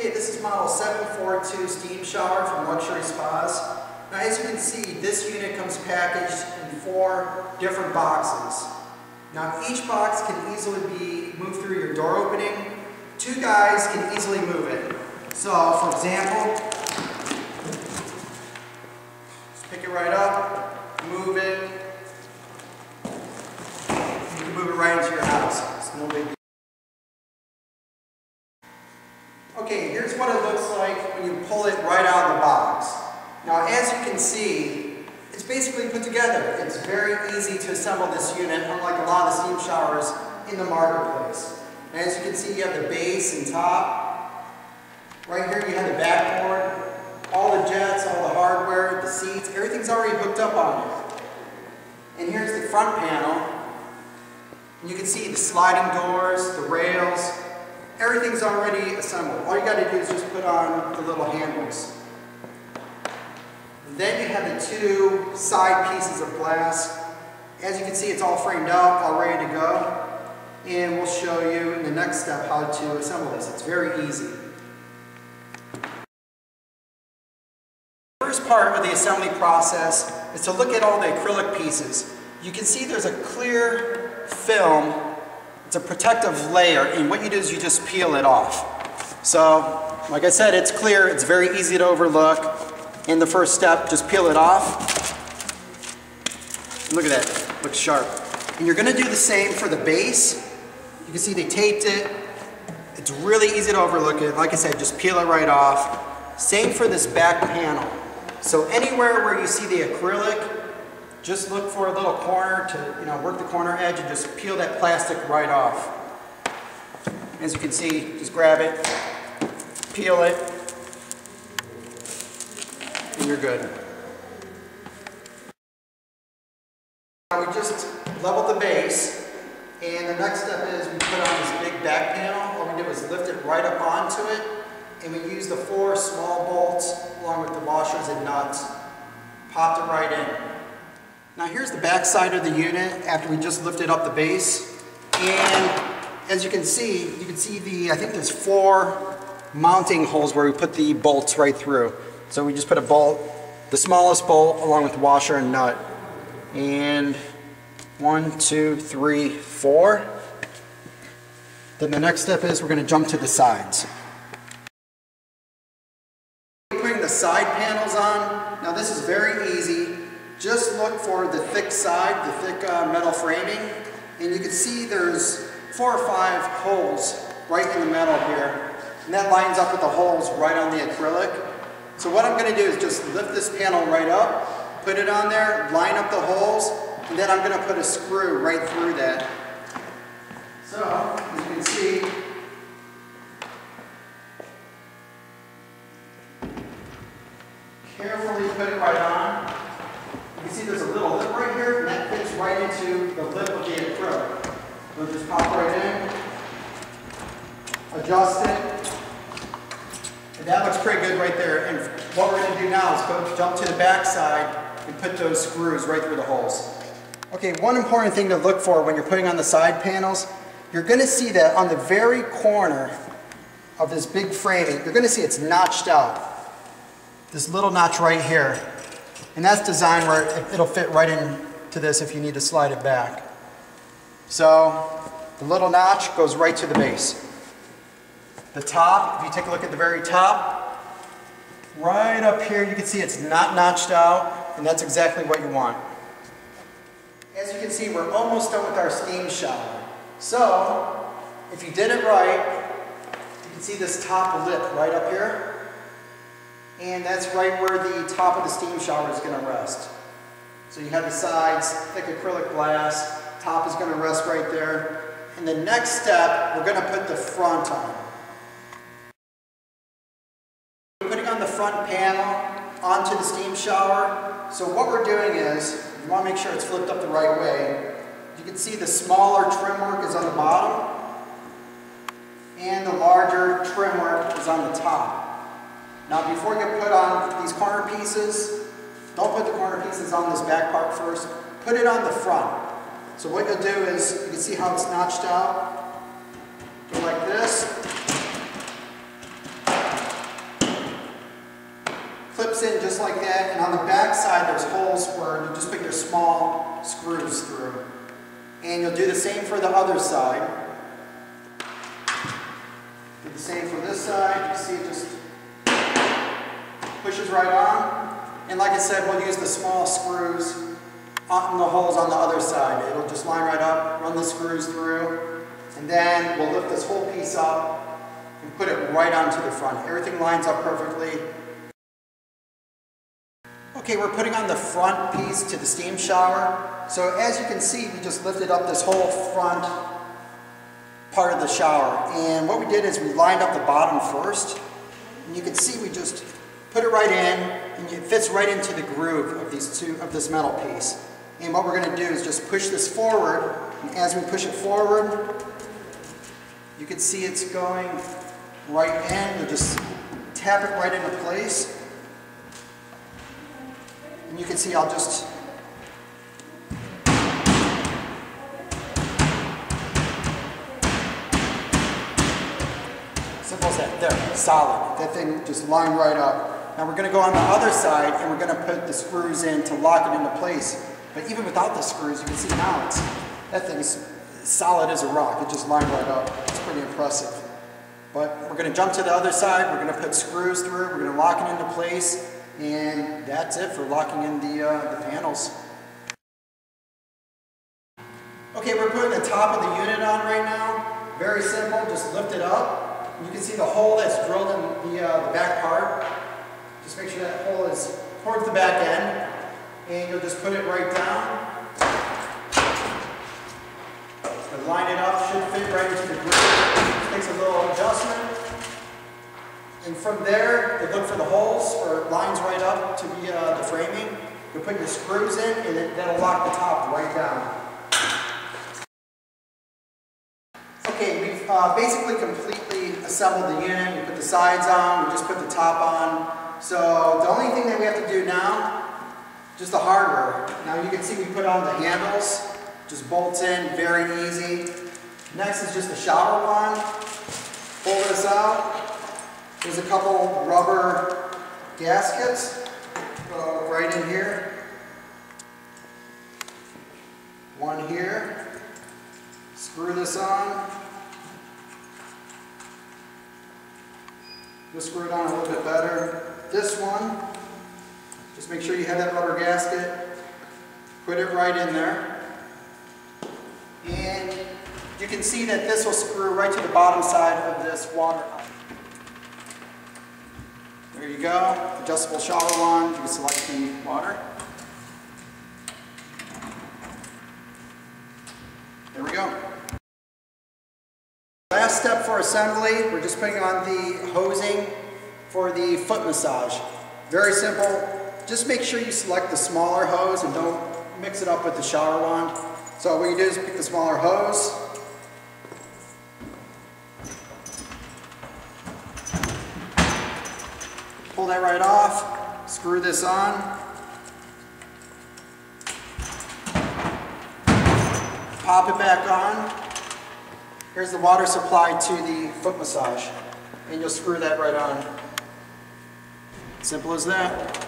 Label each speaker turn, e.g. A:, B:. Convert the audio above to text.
A: Okay, this is model 742 steam shower from Luxury Spas. Now as you can see, this unit comes packaged in 4 different boxes. Now each box can easily be moved through your door opening. 2 guys can easily move it. So for example, just pick it right up, move it. You can move it right into your house. It's no big deal. Okay, here's what it looks like when you pull it right out of the box. Now as you can see, it's basically put together. It's very easy to assemble this unit, unlike a lot of the steam showers in the marketplace. And as you can see, you have the base and top. Right here you have the backboard, all the jets, all the hardware, the seats, everything's already hooked up on it. And here's the front panel. And you can see the sliding doors, the rails, everything's already assembled. All you got to do is just put on the little handles. And then you have the 2 side pieces of glass. As you can see, it's all framed out, all ready to go. And we'll show you in the next step how to assemble this. It's very easy. The first part of the assembly process is to look at all the acrylic pieces. You can see there's a clear film. It's a protective layer, and what you do is you just peel it off. So, like I said, it's clear, it's very easy to overlook. In the first step, just peel it off. Look at that, looks sharp. And you're gonna do the same for the base. You can see they taped it. It's really easy to overlook it. Like I said, just peel it right off. Same for this back panel. So anywhere where you see the acrylic, just look for a little corner to, work the corner edge and just peel that plastic right off. As you can see, just grab it, peel it, and you're good. Now we just leveled the base, and the next step is we put on this big back panel. All we did was lift it right up onto it, and we used the 4 small bolts along with the washers and nuts, popped it right in. Now here's the back side of the unit after we just lifted up the base, and as you can see I think there's 4 mounting holes where we put the bolts right through. So we just put a bolt, the smallest bolt along with the washer and nut, and 1, 2, 3, 4. Then the next step is we're going to jump to the sides. Putting the side panels on, now this is very easy. Just look for the thick side, the thick metal framing, and you can see there's 4 or 5 holes right in the metal here, and that lines up with the holes right on the acrylic. So what I'm going to do is just lift this panel right up, put it on there, line up the holes, and then I'm going to put a screw right through that. So, as you can see, carefully put it right on. You can see there's a little lip right here, and that fits right into the lip of the acrylic. We'll just pop right in, adjust it, and that looks pretty good right there. And what we're going to do now is jump to the back side and put those screws right through the holes. Okay, one important thing to look for when you're putting on the side panels, you're going to see that on the very corner of this big framing, you're going to see it's notched out. This little notch right here. And that's designed where it'll fit right into this if you need to slide it back. So the little notch goes right to the base. The top, if you take a look at the very top, right up here you can see it's not notched out, and that's exactly what you want. As you can see, we're almost done with our steam shower. So if you did it right, you can see this top lip right up here. And that's right where the top of the steam shower is going to rest. So you have the sides, thick acrylic glass, top is going to rest right there. And the next step, we're going to put the front on. We're putting on the front panel onto the steam shower. So what we're doing is, you want to make sure it's flipped up the right way. You can see the smaller trim work is on the bottom, and the larger trim work is on the top. Now before you put on these corner pieces, don't put the corner pieces on this back part first, put it on the front. So what you'll do is, you can see how it's notched out, go like this, like that, and on the back side there's holes where you just put your small screws through. And you'll do the same for the other side. Do the same for this side. You see it just pushes right on. And like I said, we'll use the small screws on the holes on the other side. It'll just line right up, run the screws through, and then we'll lift this whole piece up and put it right onto the front. Everything lines up perfectly. Okay, we're putting on the front piece to the steam shower. So as you can see, we just lifted up this whole front part of the shower. And what we did is we lined up the bottom first. And you can see we just put it right in, and it fits right into the groove of this metal piece. And what we're going to do is just push this forward. And as we push it forward, you can see it's going right in. You'll just tap it right into place. And you can see I'll just simple as that. There, solid. That thing just lined right up. Now we're going to go on the other side and we're going to put the screws in to lock it into place. But even without the screws, you can see now that thing's solid as a rock. It just lined right up. It's pretty impressive. But we're going to jump to the other side. We're going to put screws through. We're going to lock it into place. And that's it for locking in the panels. Okay, we're putting the top of the unit on right now. Very simple, just lift it up. You can see the hole that's drilled in the back part. Just make sure that hole is towards the back end. And you'll just put it right down. And line it up, should fit right into the groove. Takes a little adjustment. And from there, you look for the holes where it lines right up to the framing. You put your screws in, and that'll lock the top right down. Okay, we've basically completely assembled the unit. We put the sides on, we just put the top on. So the only thing that we have to do now, just the hardware. Now you can see we put on the handles, just bolts in, very easy. Next is just the shower wand. Pull this out. There's a couple rubber gaskets. Go right in here. One here. Screw this on. Just screw it on a little bit better. This one, just make sure you have that rubber gasket. Put it right in there. And you can see that this will screw right to the bottom side of this water. There you go, adjustable shower wand. You can select the water. There we go. Last step for assembly, we're just putting on the hosing for the foot massage. Very simple. Just make sure you select the smaller hose and don't mix it up with the shower wand. So what you do is pick the smaller hose. Pull that right off, screw this on. Pop it back on. Here's the water supply to the foot massage. And you'll screw that right on. Simple as that.